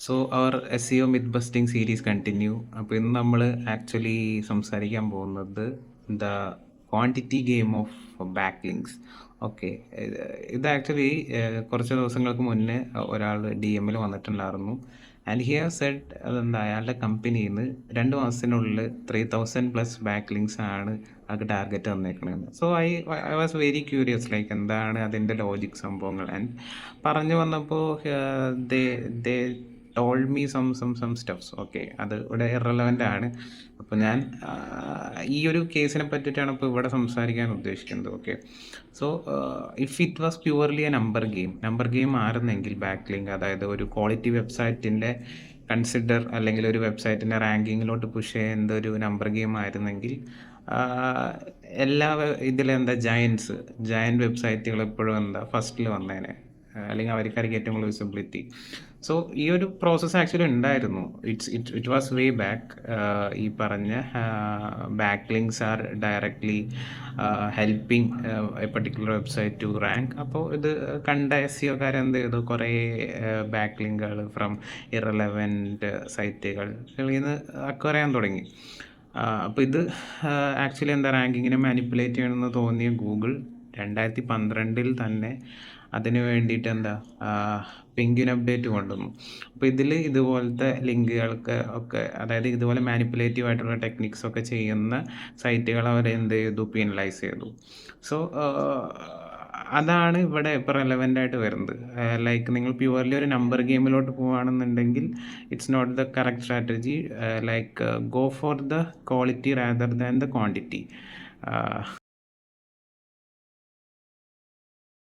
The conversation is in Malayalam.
സോ അവർ SEO myth busting series continue. അപ്പോൾ ഇന്ന് നമ്മൾ ആക്ച്വലി സംസാരിക്കാൻ പോകുന്നത് the quantity game of back links. Okay, ഇത് ആക്ച്വലി കുറച്ച് ദിവസങ്ങൾക്ക് മുന്നേ ഒരാൾ DM വന്നിട്ടുണ്ടായിരുന്നു. ആൻഡ് ഹിയർ സെഡ് അതെന്താ അയാളുടെ കമ്പനിയിൽ നിന്ന് 2 മാസത്തിനുള്ളിൽ 3000+ ബാക്ക് ലിങ്ക്സ് ആണ് അത് ടാർഗറ്റ് തന്നേക്കണത്. So I was very curious, like എന്താണ് അതിൻ്റെ ലോജിക് സംഭവങ്ങൾ. ആൻഡ് പറഞ്ഞു വന്നപ്പോൾ they they told me some stuffs. Okay, അത് ഇവിടെ ഇറലവൻ്റ് ആണ്. അപ്പോൾ ഞാൻ ഈ ഒരു കേസിനെ പറ്റിയിട്ടാണ് ഇപ്പോൾ ഇവിടെ സംസാരിക്കാൻ ഉദ്ദേശിക്കുന്നത്. Okay, so if it was purely A number game ആയിരുന്നെങ്കിൽ ബാക്ക് ലിങ്ക്, അതായത് ഒരു ക്വാളിറ്റി വെബ്സൈറ്റിൻ്റെ കൺസിഡർ അല്ലെങ്കിൽ ഒരു വെബ്സൈറ്റിൻ്റെ റാങ്കിങ്ങിലോട്ട് പുഷ് ചെയ്യുന്ന ഒരു നമ്പർ ഗെയിം ആയിരുന്നെങ്കിൽ എല്ലാ ഇതിലെന്താ ജയൻറ്റ് വെബ്സൈറ്റുകൾ എപ്പോഴും എന്താ ഫസ്റ്റിൽ വന്നേനെ, അല്ലെങ്കിൽ അവർക്കായിരിക്കും ഏറ്റവും കൂടുതൽ വിസിബിലിറ്റി. സോ ഈ ഒരു പ്രോസസ്സ് ആക്ച്വലി ഉണ്ടായിരുന്നു. It was way back. ഈ പറഞ്ഞ backlinks are directly helping a particular website to rank. അപ്പോൾ ഇത് കണ്ട SEOക്കാർ എന്ത് ചെയ്തു, കുറേ ബാക്ക് ലിങ്കുകൾ ഫ്രം ഇറലവൻറ്റ് സൈറ്റുകൾ നിന്ന് അക്വയർ ചെയ്യാൻ തുടങ്ങി. അപ്പോൾ ഇത് ആക്ച്വലി എന്താ റാങ്കിങ്ങിനെ മാനിപ്പുലേറ്റ് ചെയ്യണമെന്ന് തോന്നിയ ഗൂഗിൾ 2012 തന്നെ അതിന് വേണ്ടിയിട്ട് എന്താ പെൻഗ്വിൻ അപ്ഡേറ്റ് കൊണ്ടുവന്നു. അപ്പോൾ ഇതിൽ ഇതുപോലത്തെ ലിങ്കുകൾക്ക് ഒക്കെ, അതായത് ഇതുപോലെ മാനിപ്പുലേറ്റീവ് ആയിട്ടുള്ള ടെക്നിക്സ് ഒക്കെ ചെയ്യുന്ന സൈറ്റുകൾ അവർ എന്ത് ചെയ്തു, പീനലൈസ് ചെയ്തു. സോ അതാണ് ഇവിടെ ഇപ്പോൾ റെലവൻ്റ് ആയിട്ട് വരുന്നത്. ലൈക്ക് നിങ്ങൾ പ്യുവർലി ഒരു നമ്പർ ഗെയിമിലോട്ട് പോവുകയാണെന്നുണ്ടെങ്കിൽ it's not the correct strategy. Like go for the quality rather than the quantity.